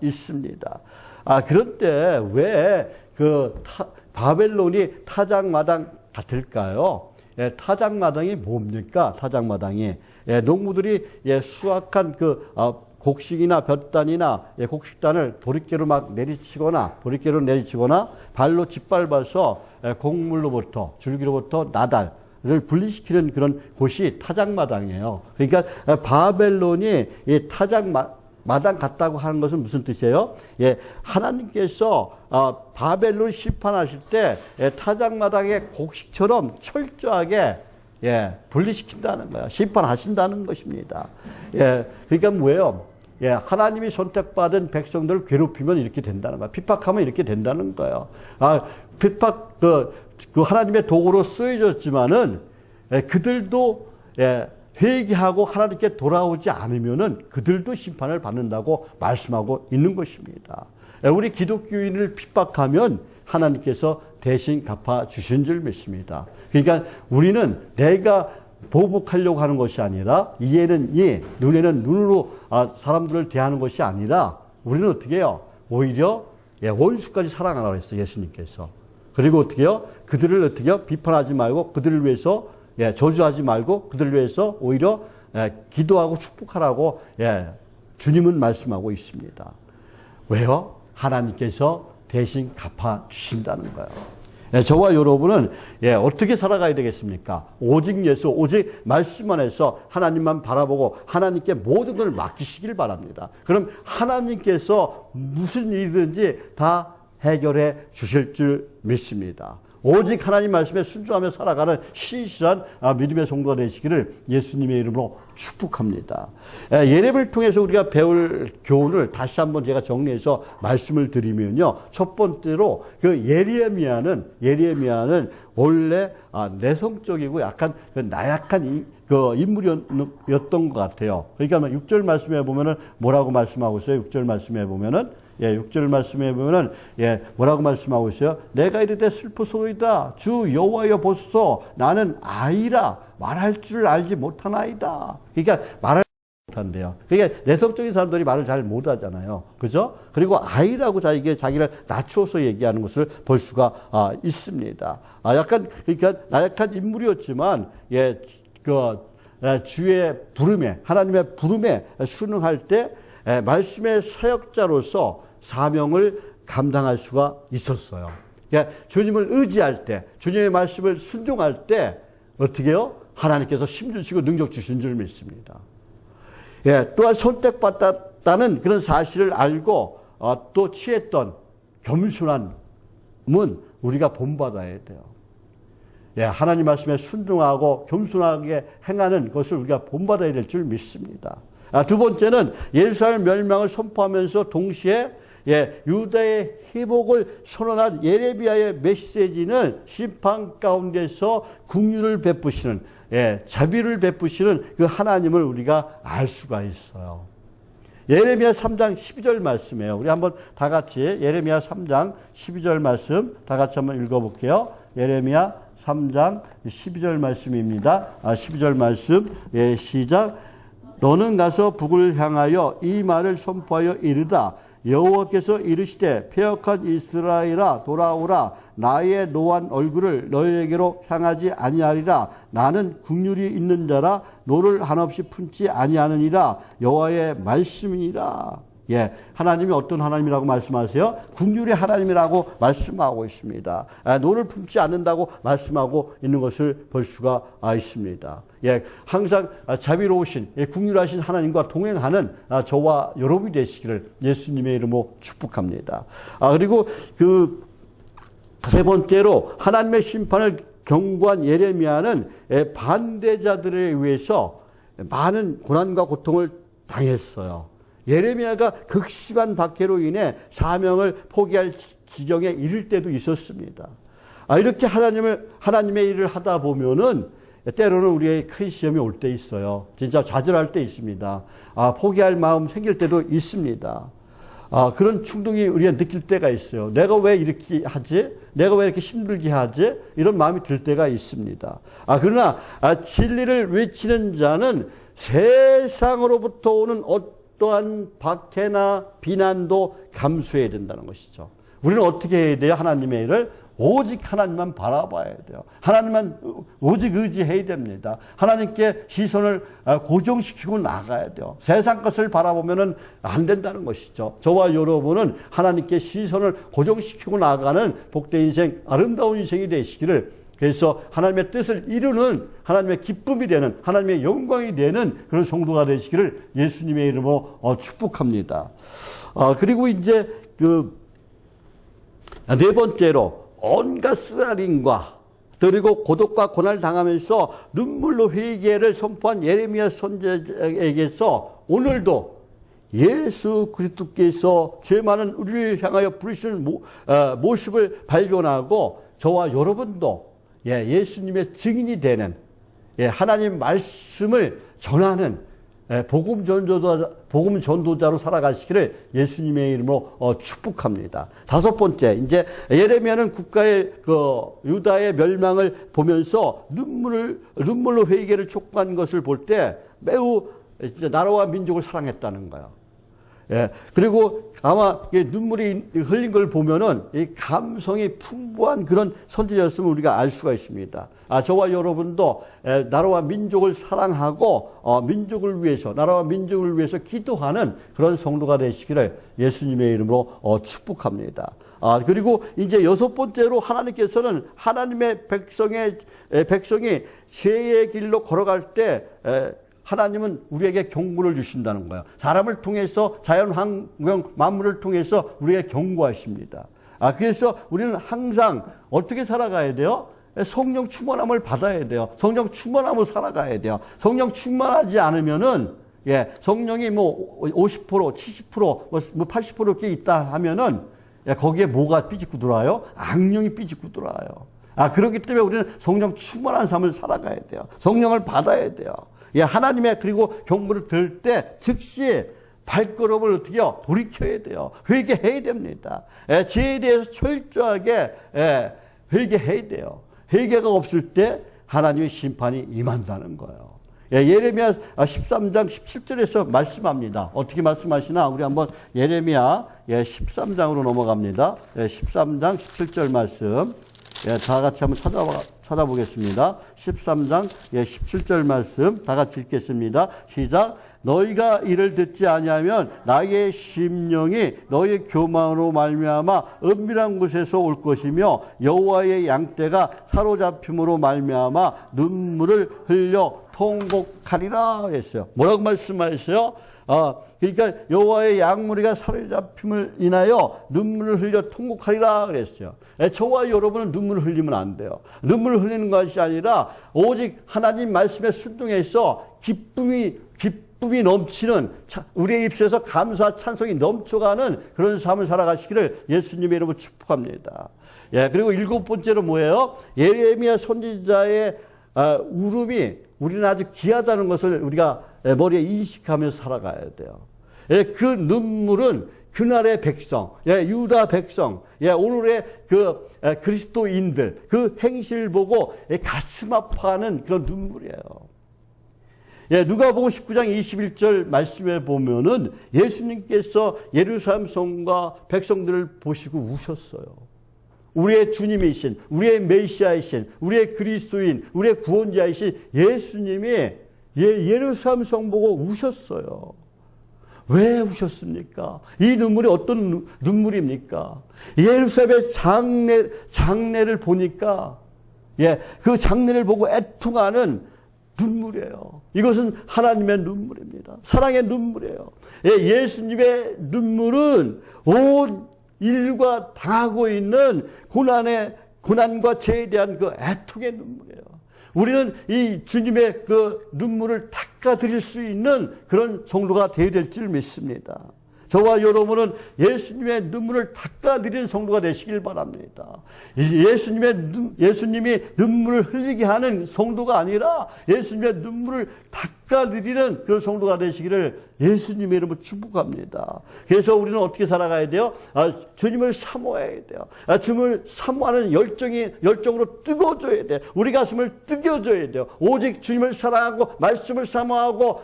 있습니다. 그런데 왜 바벨론이 타작마당 같을까요? 타작마당이 뭡니까? 타작마당이 농부들이 수확한 곡식이나 볕단이나 곡식단을 도리깨로 내리치거나 발로 짓밟아서 곡물로부터 줄기로부터 나달을 분리시키는 그런 곳이 타작마당이에요. 그러니까 바벨론이 이 타작마당 같다고 하는 것은 무슨 뜻이에요? 하나님께서 바벨론 심판하실 때 타작마당의 곡식처럼 철저하게 분리시킨다는 거예요. 심판하신다는 것입니다. 그러니까 뭐예요? 하나님이 선택받은 백성들을 괴롭히면 이렇게 된다는 거예요. 핍박하면 이렇게 된다는 거예요. 핍박 그 하나님의 도구로 쓰여졌지만은 그들도 회개하고 하나님께 돌아오지 않으면은 그들도 심판을 받는다고 말씀하고 있는 것입니다. 우리 기독교인을 핍박하면 하나님께서 대신 갚아 주신 줄 믿습니다. 그러니까 우리는 내가 보복하려고 하는 것이 아니라 이에는 이, 눈에는 눈으로 사람들을 대하는 것이 아니라 우리는 어떻게 해요? 오히려 원수까지 사랑하라고 했어요. 예수님께서. 그리고 어떻게 해요? 그들을 어떻게 해요? 비판하지 말고 그들을 위해서 저주하지 말고 그들을 위해서 오히려 기도하고 축복하라고 주님은 말씀하고 있습니다. 왜요? 하나님께서 대신 갚아주신다는 거예요. 저와 여러분은 어떻게 살아가야 되겠습니까? 오직 예수, 오직 말씀 안에서 하나님만 바라보고 하나님께 모든 걸 맡기시길 바랍니다. 그럼 하나님께서 무슨 일이든지 다 해결해 주실 줄 믿습니다. 오직 하나님 말씀에 순종하며 살아가는 신실한 믿음의 성도가 되시기를 예수님의 이름으로 축복합니다. 예레미야를 통해서 우리가 배울 교훈을 다시 한번 제가 정리해서 말씀을 드리면요. 첫 번째로 그 예레미야는 원래 내성적이고 약간 나약한 인물이었던 것 같아요. 그러니까 6절 말씀에 보면은 뭐라고 말씀하고 있어요? 6절 말씀에 보면은 6절 말씀에 보면은 뭐라고 말씀하고 있어요? 내가 이르되 슬프소이다. 주 여호와여 보소서. 나는 아이라 말할 줄 알지 못하나이다. 그러니까 말할 못한대요. 그러니까 내성적인 사람들이 말을 잘 못하잖아요. 그죠? 그리고 아이라고 자기를 낮춰서 얘기하는 것을 볼 수가 있습니다. 그러니까 나약한 인물이었지만 주의 부름에, 하나님의 부름에 순응할 때 말씀의 사역자로서 사명을 감당할 수가 있었어요. 그러니까 주님을 의지할 때, 주님의 말씀을 순종할 때 어떻게 해요? 하나님께서 힘 주시고 능력 주신 줄 믿습니다. 또한 선택받았다는 그런 사실을 알고 또 취했던 겸손함은 우리가 본받아야 돼요. 하나님 말씀에 순종하고 겸손하게 행하는 것을 우리가 본받아야 될 줄 믿습니다. 두 번째는 예루살렘 멸망을 선포하면서 동시에 유다의 회복을 선언한 예레미야의 메시지는 심판 가운데서 긍휼을 베푸시는 자비를 베푸시는 그 하나님을 우리가 알 수가 있어요. 예레미야 3장 12절 말씀이에요. 우리 한번 다 같이 예레미야 3장 12절 말씀 다 같이 한번 읽어볼게요. 예레미야 3장 12절 말씀입니다. 12절 말씀 시작. 너는 가서 북을 향하여 이 말을 선포하여 이르다. 여호와께서 이르시되 패역한 이스라엘아 돌아오라. 나의 노한 얼굴을 너희에게로 향하지 아니하리라. 나는 긍휼이 있는 자라 노를 한없이 품지 아니하느니라. 여호와의 말씀이니라. 하나님이 어떤 하나님이라고 말씀하세요? 긍휼의 하나님이라고 말씀하고 있습니다. 노를 품지 않는다고 말씀하고 있는 것을 볼 수가 있습니다. 항상 자비로우신 긍휼하신 하나님과 동행하는 저와 여러분이 되시기를 예수님의 이름으로 축복합니다. 그리고 세 번째로 하나님의 심판을 경고한 예레미야는 반대자들에 의해서 많은 고난과 고통을 당했어요. 예레미야가 극심한 박해로 인해 사명을 포기할 지경에 이를 때도 있었습니다. 이렇게 하나님의 일을 하다 보면은 때로는 우리의 큰 시험이 올 때 있어요. 진짜 좌절할 때 있습니다. 포기할 마음 생길 때도 있습니다. 그런 충동이 우리가 느낄 때가 있어요. 내가 왜 이렇게 하지? 내가 왜 이렇게 힘들게 하지? 이런 마음이 들 때가 있습니다. 그러나 진리를 외치는 자는 세상으로부터 오는 어떠한 박해나 비난도 감수해야 된다는 것이죠. 우리는 어떻게 해야 돼요? 하나님의 일을 오직 하나님만 바라봐야 돼요. 하나님만 오직 의지해야 됩니다. 하나님께 시선을 고정시키고 나가야 돼요. 세상 것을 바라보면은 안 된다는 것이죠. 저와 여러분은 하나님께 시선을 고정시키고 나가는 복된 인생, 아름다운 인생이 되시기를, 그래서 하나님의 뜻을 이루는, 하나님의 기쁨이 되는, 하나님의 영광이 되는 그런 성도가 되시기를 예수님의 이름으로 축복합니다. 그리고 이제 네 번째로 온갖 쓰라림과 그리고 고독과 고난을 당하면서 눈물로 회개를 선포한 예레미야 선지자에게서 오늘도 예수 그리스도께서 죄 많은 우리를 향하여 부르시는 모습을 발견하고 저와 여러분도 예수님의 증인이 되는 하나님 말씀을 전하는 복음 전도자로 살아가시기를 예수님의 이름으로 축복합니다. 다섯 번째, 이제 예레미야는 국가의 유다의 멸망을 보면서 눈물로 회개를 촉구한 것을 볼 때 매우 나라와 민족을 사랑했다는 거예요. 그리고 아마 눈물이 흘린 걸 보면은 이 감성이 풍부한 그런 선지자였음을 우리가 알 수가 있습니다. 저와 여러분도 나라와 민족을 사랑하고 민족을 위해서, 나라와 민족을 위해서 기도하는 그런 성도가 되시기를 예수님의 이름으로 축복합니다. 그리고 이제 여섯 번째로 하나님께서는 하나님의 백성이 죄의 길로 걸어갈 때 하나님은 우리에게 경고를 주신다는 거예요. 사람을 통해서, 자연 환경 만물을 통해서 우리에게 경고하십니다. 그래서 우리는 항상 어떻게 살아가야 돼요? 성령 충만함을 받아야 돼요. 성령 충만함으로 살아가야 돼요. 성령 충만하지 않으면은, 성령이 뭐 50%, 70%, 뭐 80% 이렇게 있다 하면은, 거기에 뭐가 삐집고 들어와요? 악령이 삐집고 들어와요. 그렇기 때문에 우리는 성령 충만한 삶을 살아가야 돼요. 성령을 받아야 돼요. 하나님의 그리고 경고를 들을 때 즉시 발걸음을 어떻게 해요? 돌이켜야 돼요. 회개해야 됩니다. 죄에 대해서 철저하게 회개해야 돼요. 회개가 없을 때 하나님의 심판이 임한다는 거예요. 예레미야 13장 17절에서 말씀합니다. 어떻게 말씀하시나? 우리 한번 예레미야 13장으로 넘어갑니다. 13장 17절 말씀. 다 같이 한번 찾아보겠습니다. 13장 17절 말씀 다 같이 읽겠습니다. 시작. 너희가 이를 듣지 아니하면 나의 심령이 너희 교만으로 말미암아 은밀한 곳에서 올 것이며 여호와의 양떼가 사로잡힘으로 말미암아 눈물을 흘려 통곡하리라 했어요. 뭐라고 말씀하셨어요? 그러니까 여호와의 양무리가 사로잡힘을 인하여 눈물을 흘려 통곡하리라 그랬어요. 저와 여러분은 눈물을 흘리면 안 돼요. 눈물을 흘리는 것이 아니라 오직 하나님 말씀에 순종해서 기쁨이 넘치는, 우리의 입술에서 감사 찬송이 넘쳐가는 그런 삶을 살아가시기를 예수님의 이름으로 축복합니다. 그리고 7번째로 뭐예요? 예레미야 선지자의 울음이 우리는 아주 귀하다는 것을 우리가 머리에 인식하면서 살아가야 돼요. 그 눈물은 그날의 백성, 유다 백성, 오늘의 그 그리스도인들, 그 행실을 보고 가슴 아파하는 그런 눈물이에요. 누가복음 19장 21절 말씀에 보면은 예수님께서 예루살렘 성과 백성들을 보시고 우셨어요. 우리의 주님이신, 우리의 메시아이신, 우리의 그리스도인, 우리의 구원자이신 예수님이 예루살렘 성 보고 우셨어요. 왜 우셨습니까? 이 눈물이 어떤 눈물입니까? 예루살렘의 장례를 보니까, 그 장례를 보고 애통하는 눈물이에요. 이것은 하나님의 눈물입니다. 사랑의 눈물이에요. 예수님의 눈물은 온 인류가 당하고 있는 고난과 죄에 대한 그 애통의 눈물이에요. 우리는 이 주님의 그 눈물을 닦아드릴 수 있는 그런 성도가 되어야 될 줄 믿습니다. 저와 여러분은 예수님의 눈물을 닦아드리는 성도가 되시길 바랍니다. 예수님이 눈물을 흘리게 하는 성도가 아니라 예수님의 눈물을 닦아드리는 그런 성도가 되시기를 예수님의 이름으로 축복합니다. 그래서 우리는 어떻게 살아가야 돼요? 주님을 사모해야 돼요. 주님을 사모하는 열정으로 뜨거워져야 돼요. 우리 가슴을 뜨겨줘야 돼요. 오직 주님을 사랑하고 말씀을 사모하고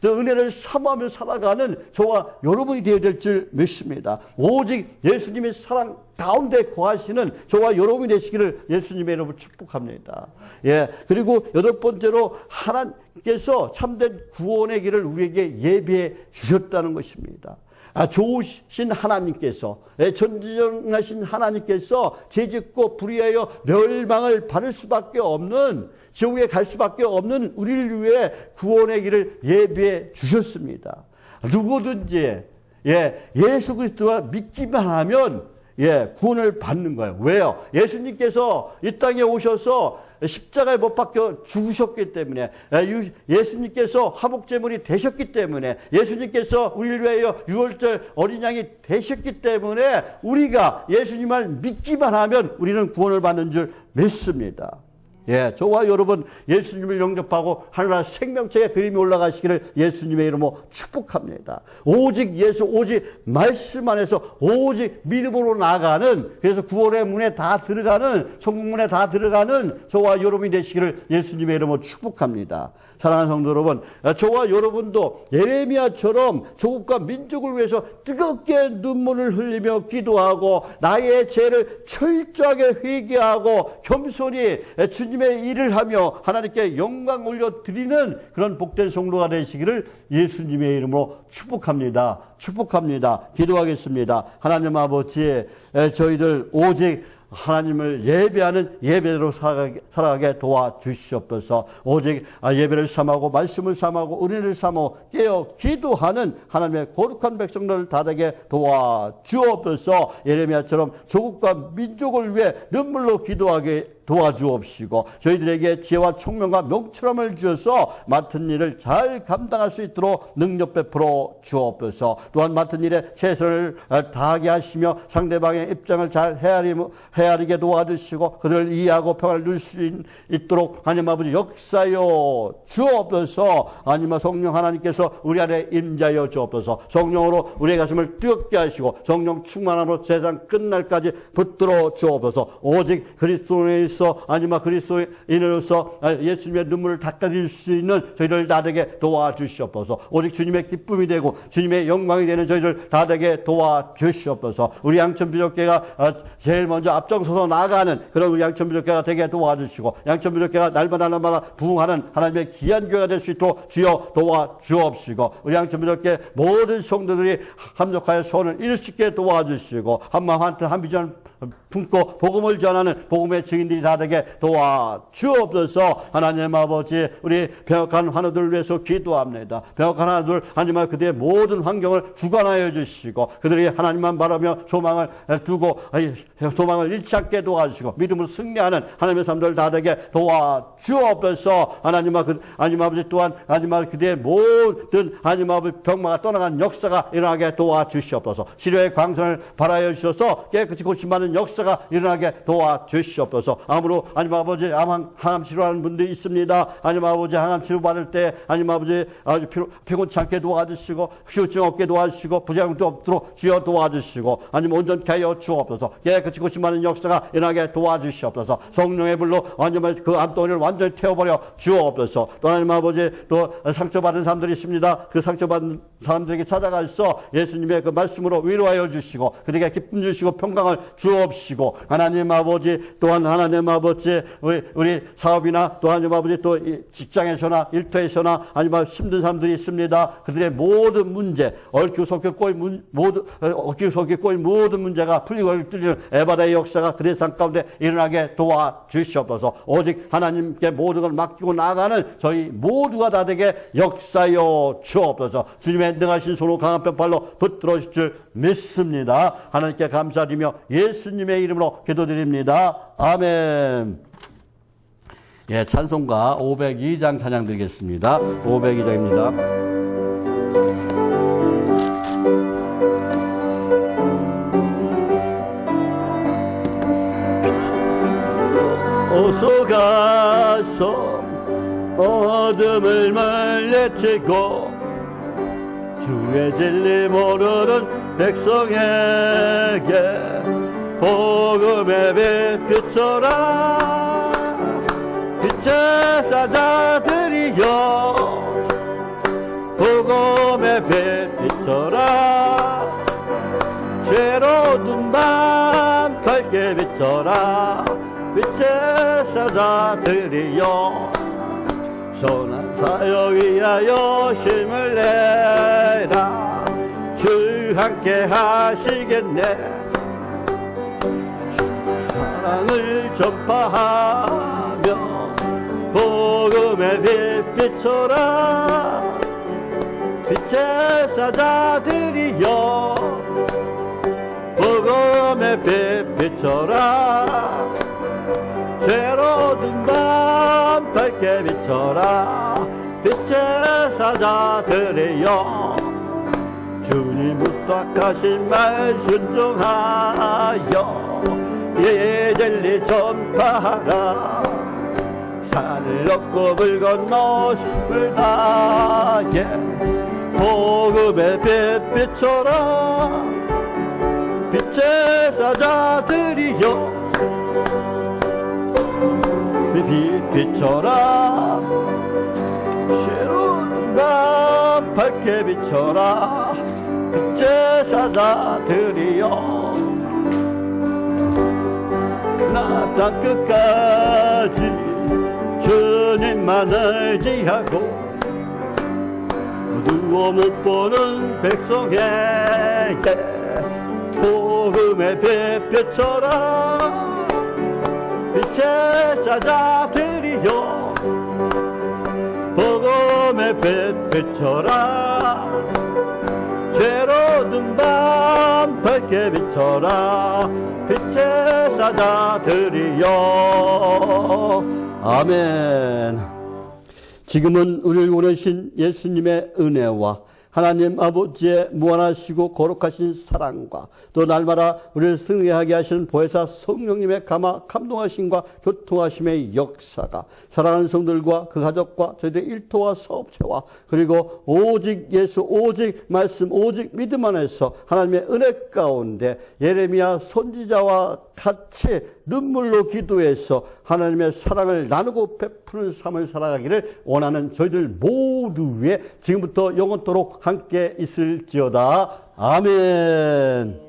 은혜를 사모하며 살아가는 저와 여러분이 되어야 될 줄 믿습니다. 오직 예수님의 사랑 가운데 거하시는 저와 여러분이 되시기를 예수님의 이름으로 축복합니다. 그리고 8번째로 하나님께서 참된 구원의 길을 우리에게 예비해 주셨다는 것입니다. 좋으신 하나님께서, 전지전능하신 하나님께서 죄짓고 불의하여 멸망을 받을 수밖에 없는, 지옥에 갈 수밖에 없는 우리를 위해 구원의 길을 예비해 주셨습니다. 누구든지 예수 그리스도와 믿기만 하면 구원을 받는 거예요. 왜요? 예수님께서 이 땅에 오셔서 십자가에 못 박혀 죽으셨기 때문에, 예수님께서 화목제물이 되셨기 때문에, 예수님께서 우리를 위하여 유월절 어린 양이 되셨기 때문에 우리가 예수님을 믿기만 하면 우리는 구원을 받는 줄 믿습니다. 저와 여러분 예수님을 영접하고 하늘나라 생명책의 그림이 올라가시기를 예수님의 이름으로 축복합니다. 오직 오직 말씀 안에서 오직 믿음으로 나아가는, 그래서 구원의 문에 다 들어가는, 성공문에 다 들어가는 저와 여러분이 되시기를 예수님의 이름으로 축복합니다. 사랑하는 성도 여러분, 저와 여러분도 예레미야처럼 조국과 민족을 위해서 뜨겁게 눈물을 흘리며 기도하고 나의 죄를 철저하게 회개하고 겸손히 주님의 일을 하며 하나님께 영광 올려드리는 그런 복된 성도가 되시기를 예수님의 이름으로 축복합니다. 축복합니다. 기도하겠습니다. 하나님 아버지, 저희들 오직 하나님을 예배하는 예배로 살아가게 도와주시옵소서. 오직 예배를 삼하고 말씀을 삼하고 은혜를 삼하고 깨어 기도하는 하나님의 거룩한 백성들을 다되게 도와주옵소서. 예레미야처럼 조국과 민족을 위해 눈물로 기도하게 도와주옵시고 저희들에게 지혜와 총명과 명철함을 주셔서 맡은 일을 잘 감당할 수 있도록 능력 베풀어 주옵소서. 또한 맡은 일에 최선을 다하게 하시며 상대방의 입장을 잘 헤아리게 도와주시고 그들을 이해하고 평화를 누릴 수 있도록 하나님 아버지 역사여 주옵소서. 하나님 성령 하나님께서 우리 안에 임자여 주옵소서. 성령으로 우리의 가슴을 뜨겁게 하시고 성령 충만함으로 세상 끝날까지 붙들어 주옵소서. 오직 그리스도의 아니면 그리스도인으로서 예수님의 눈물을 닦아드릴 수 있는 저희를 다 되게 도와주시옵소서. 오직 주님의 기쁨이 되고 주님의 영광이 되는 저희를 다 되게 도와주시옵소서. 우리 양천비적교회가 제일 먼저 앞장서서 나가는 그런 우리 양천비적교회가 되게 도와주시고 양천비적교회가 날마다 부흥하는 하나님의 귀한 교회가 될 수 있도록 주여 도와주옵시고 우리 양천비적교회 모든 성도들이 합력하여 소원을 이룰 수 있게 도와주시고 한마음 한뜻 한 비전 품고 복음을 전하는 복음의 증인들이 다 되게 도와주옵소서. 하나님 아버지 우리 병역한 환우들을 위해서 기도합니다. 병역한 환우들 하나님 그들의 모든 환경을 주관하여 주시고 그들이 하나님만 바라며 소망을 두고 소망을 잃지 않게 도와주시고 믿음으로 승리하는 하나님의 삶들 다 되게 도와주옵소서. 하나님 아버지 또한 하나님 그들의 모든 하나님 아버지 병마가 떠나간 역사가 일어나게 도와주시옵소서. 치료의 광선을 발하여 주셔서 깨끗이 고침받는 역사가 일어나게 도와주시옵소서. 암으로 하나님 아버지 항암 치료하는 분들이 있습니다. 하나님 아버지 항암 치료 받을 때 하나님 아버지 아주 피곤치 않게 도와주시고 휴증 없게 도와주시고 부작용도 없도록 주여 도와주시고 하나님 온전케 하여 주옵소서. 깨끗이 고침받는 역사가 일어나게 도와주시옵소서. 성령의 불로 완전히 그 암덩이를 완전히 태워버려 주옵소서. 또 하나님 아버지 또 상처받은 사람들이 있습니다. 그 상처받은 사람들에게 찾아가서 예수님의 그 말씀으로 위로하여 주시고 그들에게 기쁨 주시고 평강을 주옵시고 하나님 아버지 또한 하나님 아버지 우리 사업이나 또 하나님 아버지 또 직장에서나 일터에서나 아니면 힘든 사람들이 있습니다. 그들의 모든 문제 얽히고 섞여 꼬인 모든 문제가 풀리고 뚫리는 에바다의 역사가 그들의 삶 가운데 일어나게 도와주시옵소서. 오직 하나님께 모든 걸 맡기고 나가는 저희 모두가 다 되게 역사여 주옵소서. 주님의 능하신 손으로 강한 뼈발로 붙들어 주실 줄 믿습니다. 하나님께 감사드리며 예수님의 이름으로 기도드립니다. 아멘. 예, 찬송가 502장 찬양 드리겠습니다. 502장입니다. 어서 가서 어둠을 물리치고 주의 진리 모르는 백성에게 복음의 빛 비춰라. 빛의 사자들이여 복음의 빛 비춰라. 죄로 둔 밤 밝게 비춰라. 빛의 사자들이여 선한 사역 위하여 힘을 내라. 주 함께 하시겠네. 주 사랑을 전파하며 복음의 빛 비춰라. 빛의 사자들이여 복음의 빛 비춰라. 새로운 밤 밝게 비춰라. 빛의 사자들이여 주님 부탁하신 말 순종하여 예 진리 전파하라. 산을 넘고 물 건너 힘을 다해 복음의 빛 비춰라. 빛의 사자들이여 빛 비춰라. 새로운 밤 밝게 비춰라. 빛의 사자들이여 나 땅 끝까지 주님만을 지하고 누워 못 보는 백성에게 복음의 빛 비춰라. 제사자들이여 복음의 빛 비춰라 죄로든 밤 밝게 비춰라 빛의 사자들이여 아멘. 지금은 우리를 원하신 예수님의 은혜와 하나님 아버지의 무한하시고 거룩하신 사랑과 또 날마다 우리를 승리하게 하시는 보혜사 성령님의 감동하심과 교통하심의 역사가 사랑하는 성들과 그 가족과 저희들의 일터와 사업체와 그리고 오직 예수 오직 말씀 오직 믿음 안에서 하나님의 은혜 가운데 예레미야 선지자와 같이 눈물로 기도해서 하나님의 사랑을 나누고 베푸는 삶을 살아가기를 원하는 저희들 모두 위에 지금부터 영원토록 함께 있을지어다. 아멘.